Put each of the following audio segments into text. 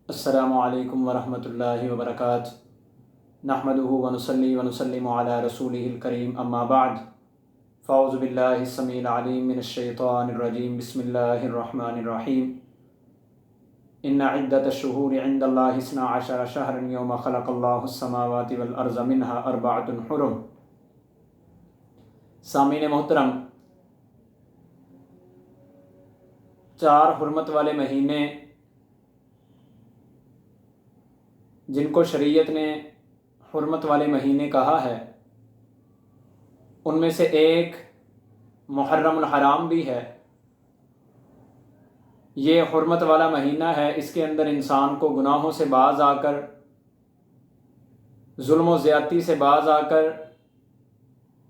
السلام علیکم ورحمۃ اللہ وبرکاتہ۔ نحمدہ ونصلی ونسلم علی رسولہ الکریم، اما بعد، فاعوذ باللہ السمیع العلیم من الشیطان الرجیم، بسم اللہ الرحمن الرحیم۔ ان عدۃ الشہور عند اللہ 12 شہرا یوم خلق اللہ السماوات والارض منها 4 حرم۔ سامعین محترم، 4 حرمت والے مہینے جن کو شریعت نے حرمت والے مہینے کہا ہے، ان میں سے ایک محرم الحرام بھی ہے۔ یہ حرمت والا مہینہ ہے، اس کے اندر انسان کو گناہوں سے باز آ کر، ظلم و زیادتی سے باز آ کر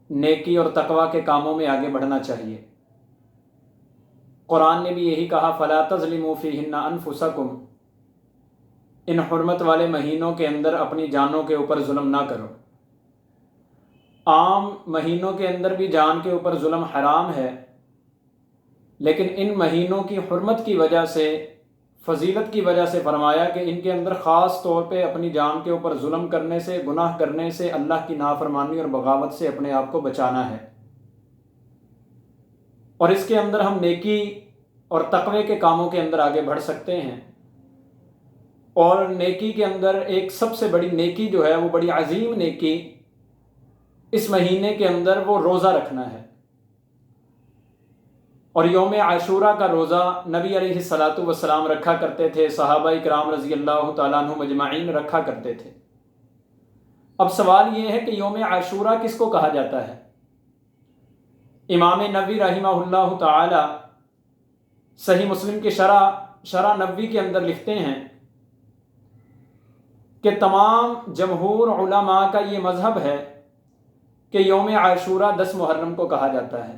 نیکی اور تقوی کے کاموں میں آگے بڑھنا چاہیے۔ قرآن نے بھی یہی کہا، فَلَا تَظْلِمُوا فِيهِنَّ أَنفُسَكُمْ، ان حرمت والے مہینوں کے اندر اپنی جانوں کے اوپر ظلم نہ کرو۔ عام مہینوں کے اندر بھی جان کے اوپر ظلم حرام ہے، لیکن ان مہینوں کی حرمت کی وجہ سے، فضیلت کی وجہ سے فرمایا کہ ان کے اندر خاص طور پہ اپنی جان کے اوپر ظلم کرنے سے، گناہ کرنے سے، اللہ کی نافرمانی اور بغاوت سے اپنے آپ کو بچانا ہے۔ اور اس کے اندر ہم نیکی اور تقوی کے کاموں کے اندر آگے بڑھ سکتے ہیں۔ اور نیکی کے اندر ایک سب سے بڑی نیکی جو ہے، وہ بڑی عظیم نیکی اس مہینے کے اندر وہ روزہ رکھنا ہے۔ اور یوم عاشوراء کا روزہ نبی علیہ الصلاۃ والسلام رکھا کرتے تھے، صحابہ کرام رضی اللہ تعالیٰ عنہم اجمعین رکھا کرتے تھے۔ اب سوال یہ ہے کہ یوم عاشوراء کس کو کہا جاتا ہے؟ امام نووی رحمہ اللہ تعالی صحیح مسلم کے شرح نووی کے اندر لکھتے ہیں کہ تمام جمہور علماء کا یہ مذہب ہے کہ یوم عاشوراء 10 محرم کو کہا جاتا ہے۔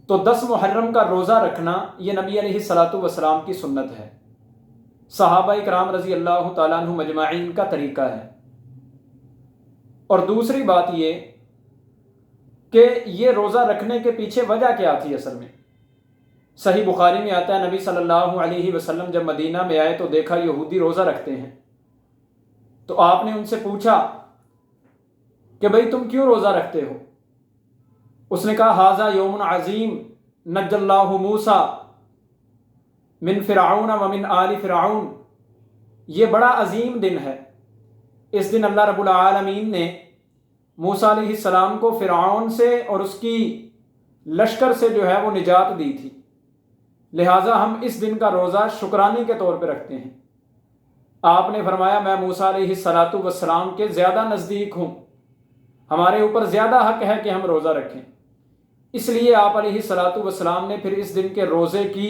تو 10 محرم کا روزہ رکھنا یہ نبی علیہ الصلاۃ والسلام کی سنت ہے، صحابہ کرام رضی اللہ تعالیٰ عنہم اجمعین کا طریقہ ہے۔ اور دوسری بات یہ کہ یہ روزہ رکھنے کے پیچھے وجہ کیا تھی اصل میں؟ صحیح بخاری میں آتا ہے، نبی صلی اللہ علیہ وسلم جب مدینہ میں آئے تو دیکھا یہودی روزہ رکھتے ہیں، تو آپ نے ان سے پوچھا کہ بھئی تم کیوں روزہ رکھتے ہو؟ اس نے کہا، ھذا یوم عظیم نجی اللہ موسیٰ من فرعون ومن آل فرعون، یہ بڑا عظیم دن ہے، اس دن اللہ رب العالمین نے موسیٰ علیہ السلام کو فرعون سے اور اس کی لشکر سے جو ہے وہ نجات دی تھی، لہٰذا ہم اس دن کا روزہ شکرانے کے طور پہ رکھتے ہیں۔ آپ نے فرمایا، میں موسیٰ علیہ الصلاۃ والسلام کے زیادہ نزدیک ہوں، ہمارے اوپر زیادہ حق ہے کہ ہم روزہ رکھیں۔ اس لیے آپ علیہ الصلاۃ والسلام نے پھر اس دن کے روزے کی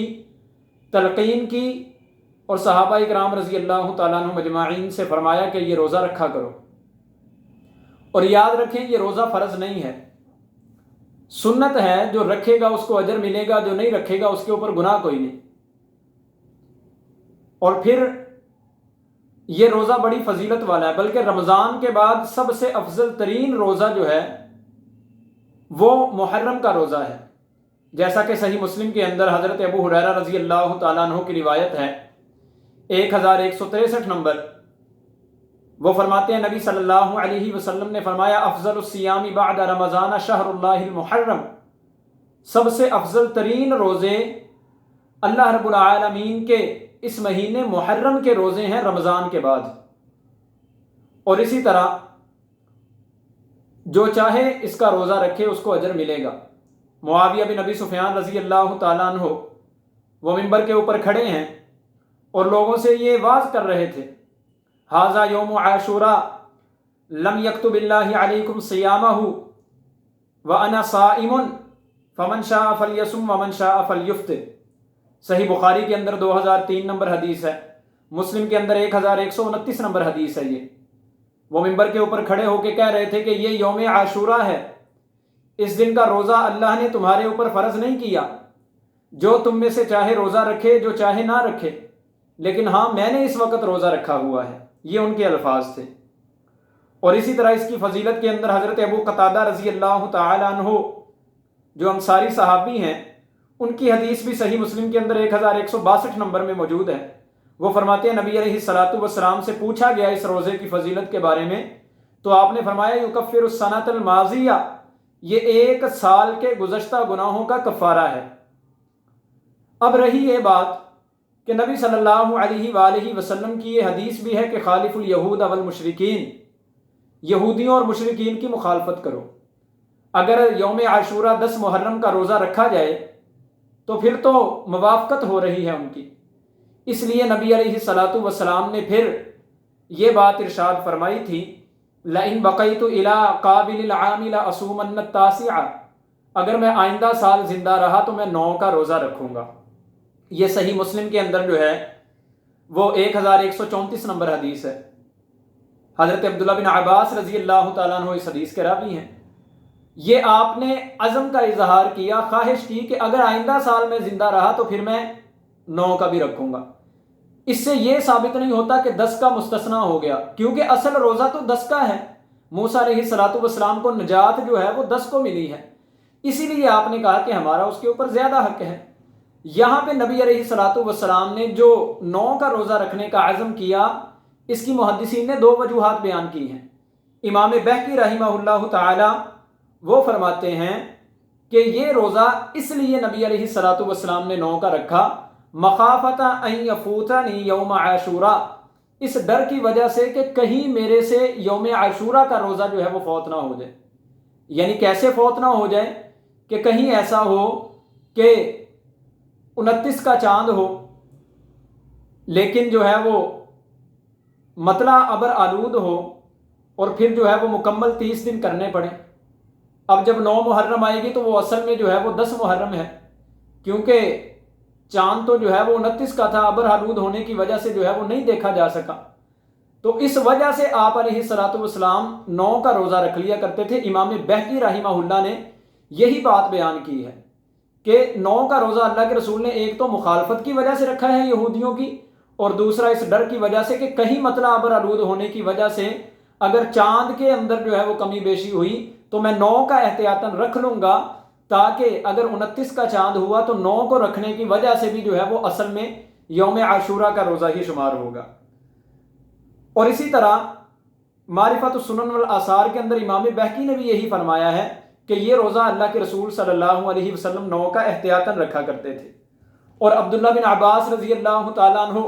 تلقین کی اور صحابہ کرام رضی اللہ تعالیٰ عنہم اجمعین سے فرمایا کہ یہ روزہ رکھا کرو۔ اور یاد رکھیں، یہ روزہ فرض نہیں ہے، سنت ہے، جو رکھے گا اس کو اجر ملے گا، جو نہیں رکھے گا اس کے اوپر گناہ کوئی نہیں۔ اور پھر یہ روزہ بڑی فضیلت والا ہے، بلکہ رمضان کے بعد سب سے افضل ترین روزہ جو ہے وہ محرم کا روزہ ہے، جیسا کہ صحیح مسلم کے اندر حضرت ابو ہریرہ رضی اللہ تعالیٰ عنہ کی روایت ہے، 1163 نمبر، وہ فرماتے ہیں، نبی صلی اللہ علیہ وسلم نے فرمایا، افضل الصیام بعد رمضان شہر اللہ المحرم، سب سے افضل ترین روزے اللہ رب العالمین کے اس مہینے محرم کے روزے ہیں رمضان کے بعد۔ اور اسی طرح جو چاہے اس کا روزہ رکھے اس کو اجر ملے گا۔ معاویہ بن ابی سفیان رضی اللہ تعالیٰ عنہ وہ منبر کے اوپر کھڑے ہیں اور لوگوں سے یہ واعظ کر رہے تھے، ھذا یوم عاشوراء لم یکتب اللہ علیکم صیامہ وانا صائم فمن شاء فلیصم ومن شاء فلیفطر۔ صحیح بخاری کے اندر 2003 نمبر حدیث ہے، مسلم کے اندر 1129 نمبر حدیث ہے۔ یہ وہ منبر کے اوپر کھڑے ہو کے کہہ رہے تھے کہ یہ یوم عاشوراء ہے، اس دن کا روزہ اللہ نے تمہارے اوپر فرض نہیں کیا، جو تم میں سے چاہے روزہ رکھے، جو چاہے نہ رکھے، لیکن ہاں میں نے اس وقت روزہ رکھا ہوا ہے، یہ ان کے الفاظ تھے۔ اور اسی طرح اس کی فضیلت کے اندر حضرت ابو قتادہ رضی اللہ تعالی عنہ جو انصاری صحابی ہیں، ان کی حدیث بھی صحیح مسلم کے اندر 1162 نمبر میں موجود ہے۔ وہ فرماتے ہیں نبی علیہ الصلوۃ والسلام سے پوچھا گیا اس روزے کی فضیلت کے بارے میں، تو آپ نے فرمایا یکفر السنۃ الماضیہ، یہ ایک سال کے گزشتہ گناہوں کا کفارہ ہے۔ اب رہی یہ بات کہ نبی صلی اللہ علیہ وآلہ وسلم کی یہ حدیث بھی ہے کہ خالف الیہود والمشرکین، یہودیوں اور مشرکین کی مخالفت کرو۔ اگر یوم عاشورہ 10 محرم کا روزہ رکھا جائے تو پھر تو موافقت ہو رہی ہے ان کی، اس لیے نبی علیہ الصلوۃ والسلام نے پھر یہ بات ارشاد فرمائی تھی، لئن بقیت الی قابل العام لاصومن التاسع، اگر میں آئندہ سال زندہ رہا تو میں 9 کا روزہ رکھوں گا۔ یہ صحیح مسلم کے اندر جو ہے وہ 1134 نمبر حدیث ہے۔ حضرت عبداللہ بن عباس رضی اللہ تعالیٰ عنہ اس حدیث کے راوی ہیں۔ یہ آپ نے عزم کا اظہار کیا، خواہش کی کہ اگر آئندہ سال میں زندہ رہا تو پھر میں 9 کا بھی رکھوں گا۔ اس سے یہ ثابت نہیں ہوتا کہ 10 کا مستثنا ہو گیا، کیونکہ اصل روزہ تو 10 کا ہے۔ موسیٰ علیہ الصلوۃ والسلام کو نجات جو ہے وہ 10 کو ملی ہے، اسی لیے آپ نے کہا کہ ہمارا اس کے اوپر زیادہ حق ہے۔ یہاں پہ نبی علیہ الصلوۃ والسلام نے جو 9 کا روزہ رکھنے کا عزم کیا، اس کی محدثین نے 2 وجوہات بیان کی ہیں۔ امام بہقی رحمہ اللہ تعالی وہ فرماتے ہیں کہ یہ روزہ اس لیے نبی علیہ الصلوۃ والسلام نے 9 کا رکھا، مخافۃ ان یفوتنی یوم عاشورہ، اس ڈر کی وجہ سے کہ کہیں میرے سے یوم عاشورہ کا روزہ جو ہے وہ فوت نہ ہو جائے۔ یعنی کیسے فوت نہ ہو جائے کہ کہیں ایسا ہو کہ 29 کا چاند ہو لیکن جو ہے وہ مطلع ابر آلود ہو اور پھر جو ہے وہ مکمل 30 دن کرنے پڑے۔ اب جب 9 محرم آئے گی تو وہ اصل میں جو ہے وہ 10 محرم ہے، کیونکہ چاند تو جو ہے وہ 29 کا تھا، ابر آلود ہونے کی وجہ سے جو ہے وہ نہیں دیکھا جا سکا، تو اس وجہ سے آپ علیہ الصلوۃ والسلام 9 کا روزہ رکھ لیا کرتے تھے۔ امام بہقی رحمہ اللہ نے یہی بات بیان کی ہے کہ 9 کا روزہ اللہ کے رسول نے ایک تو مخالفت کی وجہ سے رکھا ہے یہودیوں کی، اور دوسرا اس ڈر کی وجہ سے کہ کہیں مطلع ابر آلود ہونے کی وجہ سے اگر چاند کے اندر جو ہے وہ کمی بیشی ہوئی تو میں 9 کا احتیاطاً رکھ لوں گا، تاکہ اگر 29 کا چاند ہوا تو 9 کو رکھنے کی وجہ سے بھی جو ہے وہ اصل میں یوم عاشورہ کا روزہ ہی شمار ہوگا۔ اور اسی طرح معرفت السنن والآثار کے اندر امام بہقی نے بھی یہی فرمایا ہے کہ یہ روزہ اللہ کے رسول صلی اللہ علیہ وسلم 9 کا احتیاطاً رکھا کرتے تھے۔ اور عبداللہ بن عباس رضی اللہ تعالیٰ عنہ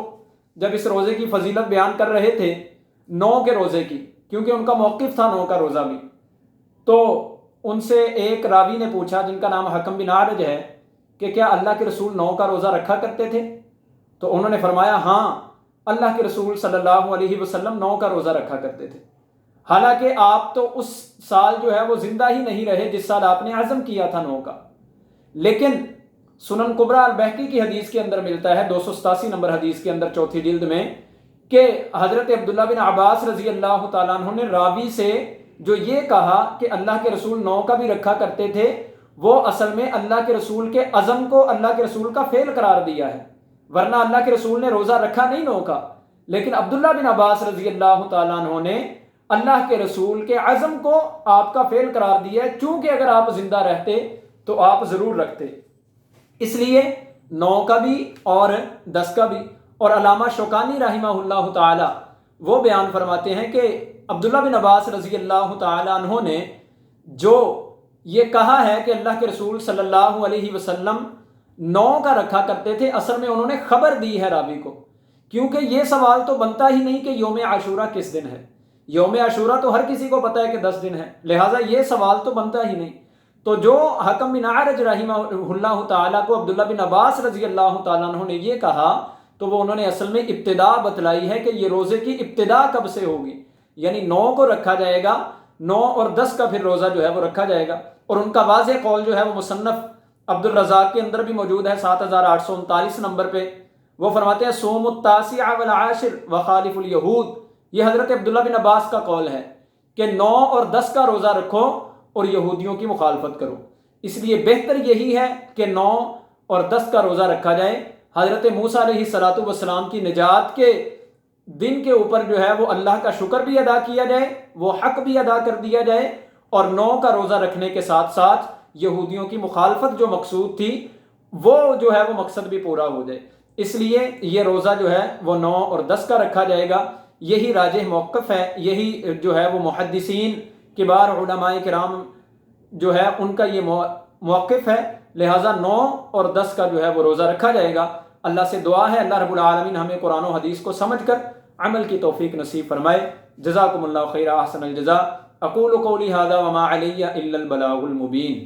جب اس روزے کی فضیلت بیان کر رہے تھے 9 کے روزے کی، کیونکہ ان کا موقف تھا 9 کا روزہ بھی، تو ان سے ایک راوی نے پوچھا جن کا نام حکم بن عارج ہے کہ کیا اللہ کے رسول 9 کا روزہ رکھا کرتے تھے؟ تو انہوں نے فرمایا ہاں، اللہ کے رسول صلی اللہ علیہ وسلم 9 کا روزہ رکھا کرتے تھے، حالانکہ آپ تو اس سال جو ہے وہ زندہ ہی نہیں رہے جس سال آپ نے عزم کیا تھا 9 کا۔ لیکن سنن کبریٰ البہقی کی حدیث کے اندر ملتا ہے 287 نمبر حدیث کے اندر 4تھی جلد میں کہ حضرت عبداللہ بن عباس رضی اللہ تعالیٰ عنہ نے راوی سے جو یہ کہا کہ اللہ کے رسول 9 کا بھی رکھا کرتے تھے، وہ اصل میں اللہ کے رسول کے عزم کو اللہ کے رسول کا فعل قرار دیا ہے، ورنہ اللہ کے رسول نے روزہ رکھا نہیں 9 کا، لیکن عبداللہ بن عباس رضی اللہ تعالیٰ عنہ نے اللہ کے رسول کے عزم کو آپ کا فعل قرار دیا ہے، چونکہ اگر آپ زندہ رہتے تو آپ ضرور رکھتے، اس لیے 9 کا بھی اور 10 کا بھی۔ اور علامہ شوکانی رحمہ اللہ تعالی وہ بیان فرماتے ہیں کہ عبداللہ بن عباس رضی اللہ تعالی عنہ نے جو یہ کہا ہے کہ اللہ کے رسول صلی اللہ علیہ وسلم 9 کا رکھا کرتے تھے، اصل میں انہوں نے خبر دی ہے راوی کو، کیونکہ یہ سوال تو بنتا ہی نہیں کہ یوم عاشورہ کس دن ہے۔ یوم عاشورہ تو ہر کسی کو پتہ ہے کہ 10 دن ہے، لہٰذا یہ سوال تو بنتا ہی نہیں۔ تو جو حکم بن عارج رحمہ اللہ تعالیٰ کو عبداللہ بن عباس رضی اللہ تعالیٰ عنہ نے یہ کہا تو وہ انہوں نے اصل میں ابتدا بتلائی ہے کہ یہ روزے کی ابتدا کب سے ہوگی، یعنی 9 کو رکھا جائے گا، 9 اور 10 کا پھر روزہ جو ہے وہ رکھا جائے گا۔ اور ان کا واضح قول جو ہے وہ مصنف عبد الرزاق کے اندر بھی موجود ہے 7839 نمبر پہ، وہ فرماتے ہیں صوم التاسع والعاشر وخالف الیہود، یہ حضرت عبداللہ بن عباس کا قول ہے کہ 9 اور 10 کا روزہ رکھو اور یہودیوں کی مخالفت کرو، اس لیے بہتر یہی ہے کہ 9 اور 10 کا روزہ رکھا جائے۔ حضرت موسیٰ علیہ الصلوۃ والسلام کی نجات کے دن کے اوپر جو ہے وہ اللہ کا شکر بھی ادا کیا جائے، وہ حق بھی ادا کر دیا جائے، اور 9 کا روزہ رکھنے کے ساتھ ساتھ یہودیوں کی مخالفت جو مقصود تھی وہ جو ہے وہ مقصد بھی پورا ہو جائے۔ اس لیے یہ روزہ جو ہے وہ 9 اور 10 کا رکھا جائے گا۔ یہی راجح موقف ہے، یہی جو ہے وہ محدثین کبار علماء کرام جو ہے ان کا یہ موقف ہے، لہٰذا 9 اور 10 کا جو ہے وہ روزہ رکھا جائے گا۔ اللہ سے دعا ہے اللہ رب العالمین ہمیں قرآن و حدیث کو سمجھ کر عمل کی توفیق نصیب فرمائے۔ جزاکم اللہ خیر، احسن الجزاء۔ اقول قولی ھذا وما علی الا البلاغ المبین۔